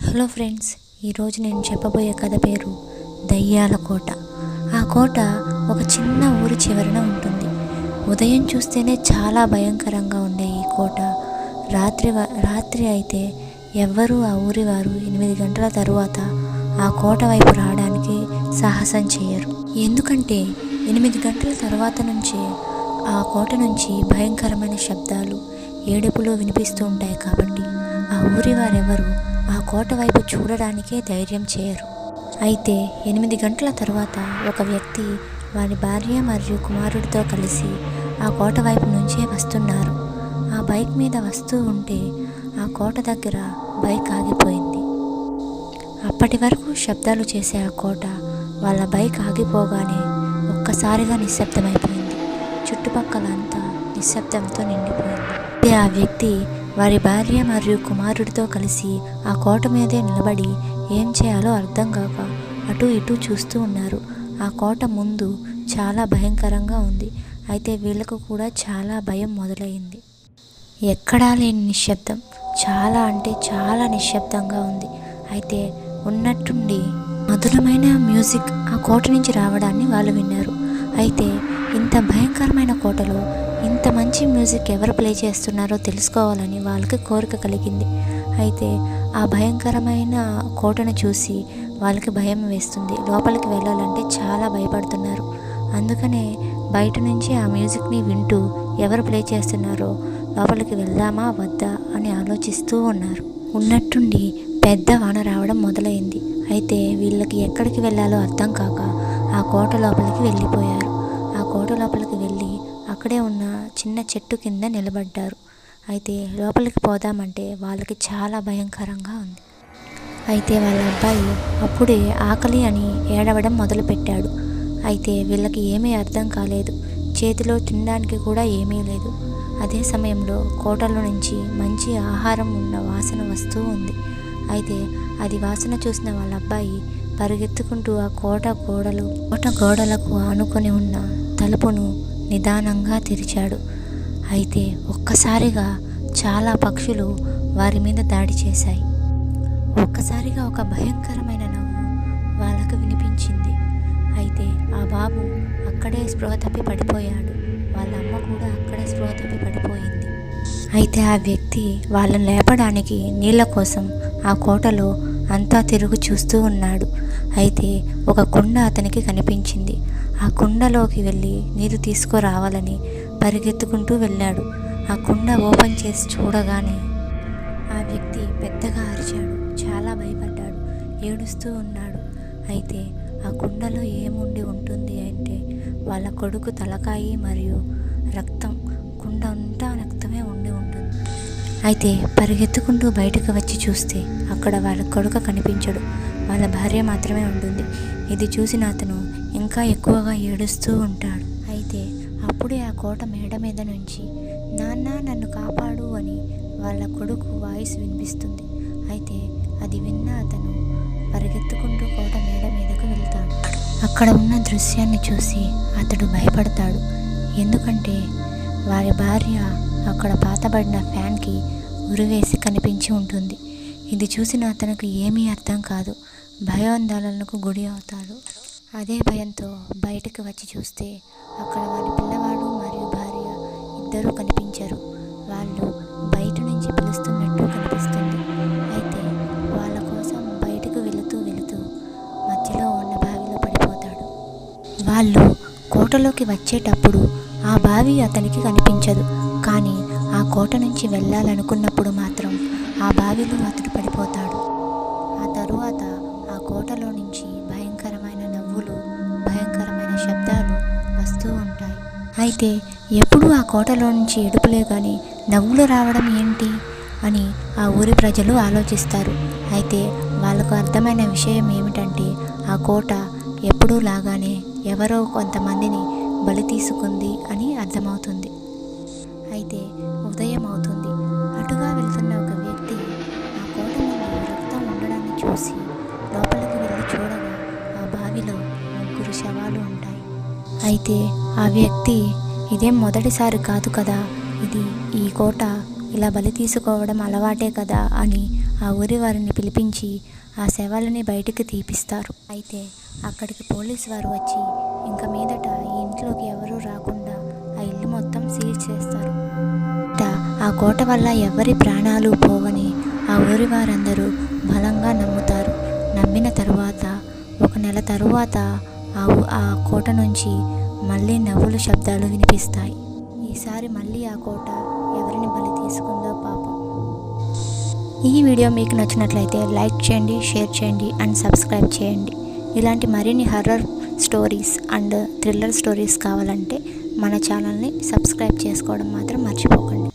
Hello friends, ఈరోజు నేను చెప్పబోయే కథ పేరు దయ్యాల కోట. ఆ కోట ఒక చిన్న ఊరి చివరన ఉంటుంది. ఉదయం చూస్తేనే చాలా భయంకరంగా ఉండే ఈ కోట రాత్రి అయితే ఎవ్వరూ ఆ ఊరి వారు 8 గంటల తరువాత ఆ కోట వైపు రావడానికి సాహసం చేయరు. ఎందుకంటే 8 గంటల తర్వాత నుంచే ఆ కోట నుంచి భయంకరమైన శబ్దాలు, ఏడుపులు వినిపిస్తూ ఉంటాయి. కాబట్టి ఆ ఊరి వారెవరు ఆ కోట వైపు చూడడానికే ధైర్యం చేయరు. అయితే 8 గంటల తర్వాత ఒక వ్యక్తి వారి భార్య మరియు కుమారుడితో కలిసి ఆ కోట వైపు నుంచే వస్తున్నారు. ఆ బైక్ మీద వస్తూ ఉంటే ఆ కోట దగ్గర బైక్ ఆగిపోయింది. అప్పటి వరకు శబ్దాలు చేసే ఆ కోట వాళ్ళ బైక్ ఆగిపోగానే ఒక్కసారిగా నిశ్శబ్దమైపోయింది. చుట్టుపక్కల అంతా నిశ్శబ్దంతో నిండిపోయింది. ఆ వ్యక్తి వారి భార్య మరియు కుమారుడితో కలిసి ఆ కోట మీదే నిలబడి ఏం చేయాలో అర్థం కాక అటు ఇటు చూస్తూ ఉన్నారు. ఆ కోట ముందు చాలా భయంకరంగా ఉంది. అయితే వీళ్ళకు కూడా చాలా భయం మొదలైంది. ఎక్కడా లేని నిశ్శబ్దం, చాలా అంటే చాలా నిశ్శబ్దంగా ఉంది. అయితే ఉన్నట్టుండి మధురమైన మ్యూజిక్ ఆ కోట నుంచి రావడాన్ని వాళ్ళు విన్నారు. అయితే ఇంత భయంకరమైన కోటలో ఇంత మంచి మ్యూజిక్ ఎవరు ప్లే చేస్తున్నారో తెలుసుకోవాలని వాళ్ళకి కోరిక కలిగింది. అయితే ఆ భయంకరమైన కోటను చూసి వాళ్ళకి భయం వేస్తుంది. లోపలికి వెళ్ళాలంటే చాలా భయపడుతున్నారు. అందుకనే బయట నుంచి ఆ మ్యూజిక్ని వింటూ ఎవరు ప్లే చేస్తున్నారో లోపలికి వెళ్దామా వద్దా అని ఆలోచిస్తూ ఉన్నారు. ఉన్నట్టుండి పెద్ద వాన రావడం మొదలైంది. అయితే వీళ్ళకి ఎక్కడికి వెళ్ళాలో అర్థం కాక ఆ కోట లోపలికి వెళ్ళిపోయారు. ఆ కోట లోపలికి వెళ్ళి అక్కడే ఉన్న చిన్న చెట్టు కింద నిలబడ్డారు. అయితే లోపలికి పోదామంటే వాళ్ళకి చాలా భయంకరంగా ఉంది. అయితే వాళ్ళ అబ్బాయి అప్పుడే ఆకలి అని ఏడవడం మొదలుపెట్టాడు. అయితే వీళ్ళకి ఏమీ అర్థం కాలేదు. చేతిలో తినడానికి కూడా ఏమీ లేదు. అదే సమయంలో కోటలో నుంచి మంచి ఆహారం ఉన్న వాసన వస్తూ ఉంది. అయితే అది వాసన చూసిన వాళ్ళ అబ్బాయి పరిగెత్తుకుంటూ ఆ కోట గోడలకు ఆనుకొని ఉన్న తలుపును నిదానంగా తెరిచాడు. అయితే ఒక్కసారిగా చాలా పక్షులు వారి మీద దాడి చేశాయి. ఒక్కసారిగా ఒక భయంకరమైన నవ్వు వాళ్ళకు వినిపించింది. అయితే ఆ బాబు అక్కడే స్పృహ తప్పి పడిపోయాడు. వాళ్ళ అమ్మ కూడా అక్కడే స్పృహ తప్పి పడిపోయింది. అయితే ఆ వ్యక్తి వాళ్ళని లేపడానికి నీళ్ళ కోసం ఆ కోటలో అంతా తిరుగు చూస్తూ ఉన్నాడు. అయితే ఒక కుండ అతనికి కనిపించింది. ఆ కుండలోకి వెళ్ళి నీరు తీసుకురావాలని పరిగెత్తుకుంటూ వెళ్ళాడు. ఆ కుండ ఓపెన్ చేసి చూడగానే ఆ వ్యక్తి పెద్దగా అరిచాడు. చాలా భయపడ్డాడు, ఏడుస్తూ ఉన్నాడు. అయితే ఆ కుండలో ఏముండి ఉంటుంది అంటే వాళ్ళ కొడుకు తలకాయి మరియు రక్తం. కుండ అంతా రక్తమే ఉండి ఉంటుంది. అయితే పరిగెత్తుకుంటూ బయటకు వచ్చి చూస్తే అక్కడ వాళ్ళ కొడుకు కనిపించడు. వాళ్ళ భార్య మాత్రమే ఉంటుంది. ఇది చూసిన అతను ఇంకా ఎక్కువగా ఏడుస్తూ ఉంటాడు. అయితే అప్పుడే ఆ కోట మేడ మీద నుంచి నాన్న నన్ను కాపాడు అని వాళ్ళ కొడుకు వాయిస్ వినిపిస్తుంది. అయితే అది విన్న అతను పరిగెత్తుకుంటూ కోట మేడ మీదకు వెళ్తాడు. అక్కడ ఉన్న దృశ్యాన్ని చూసి అతడు భయపడతాడు. ఎందుకంటే వారి భార్య అక్కడ పాతబడిన ఫ్యాన్కి ఉరివేసి కనిపించి ఉంటుంది. ఇది చూసిన అతనికి ఏమీ అర్థం కాదు. భయాందోళనకు గురి అవుతాడు. అదే భయంతో బయటకు వచ్చి చూస్తే అక్కడ వారి పిల్లవాడు మరియు భార్య ఇద్దరూ కనిపించరు. వాళ్ళు బయట నుంచి పిలుస్తున్నట్టు కనిపిస్తుంది. అయితే వాళ్ళ కోసం బయటకు వెళుతూ మధ్యలో ఉన్న బావిలో పడిపోతాడు. వాళ్ళు కోటలోకి వచ్చేటప్పుడు ఆ బావి అతనికి కనిపించదు. కానీ ఆ కోట నుంచి వెళ్ళాలనుకున్నప్పుడు మాత్రం ఆ బావిలో అతడు పడిపోతాడు. ఆ తరువాత ఆ కోటలో నుంచి భయంకరమైన నవ్వులు, భయంకరమైన శబ్దాలు వస్తూ ఉంటాయి. అయితే ఎప్పుడు ఆ కోటలో నుంచి ఏడుపులే కానీ నవ్వులు రావడం ఏంటి అని ఆ ఊరి ప్రజలు ఆలోచిస్తారు. అయితే వాళ్ళకు అర్థమైన విషయం ఏమిటంటే ఆ కోట ఎప్పుడూ లాగానే ఎవరో కొంతమందిని బలి తీసుకుంది అని అర్థమవుతుంది. అయితే ఉదయం అవుతుంది. అటుగా వెళ్తున్న ఒక వ్యక్తి ఆ కోట ముందు రక్తం ఉండడాన్ని చూసి లోపలికి వెళ్ళి చూడగా ఆ బావిలో 3 శవాలు ఉంటాయి. అయితే ఆ వ్యక్తి ఇదేం మొదటిసారి కాదు కదా, ఈ కోట ఇలా బలి తీసుకోవడం అలవాటే కదా అని ఆ ఊరి వారిని పిలిపించి ఆ శవాలని బయటికి తీపిస్తారు. అయితే అక్కడికి పోలీసు వారు వచ్చి ఇంక మీదట ఈ ఇంట్లోకి ఎవరూ రాకుండా ఆ ఇల్లు మొత్తం సీల్ చేస్తారు. ఆ కోట వల్ల ఎవరి ప్రాణాలు పోవని ఆ ఊరి వారందరూ బలంగా నమ్ముతారు. నమ్మిన తరువాత 1 నెల తరువాత ఆ కోట నుంచి మళ్ళీ నవ్వుల శబ్దాలు వినిపిస్తాయి. ఈసారి మళ్ళీ ఆ కోట ఎవరిని బలి తీసుకుందో పాపం. ఈ వీడియో మీకు నచ్చినట్లయితే లైక్ చేయండి, షేర్ చేయండి అండ్ సబ్స్క్రైబ్ చేయండి. ఇలాంటి మరిన్ని horror stories and thriller stories కావాలంటే మన ఛానల్ని సబ్స్క్రైబ్ చేసుకోవడం మాత్రం మర్చిపోకండి.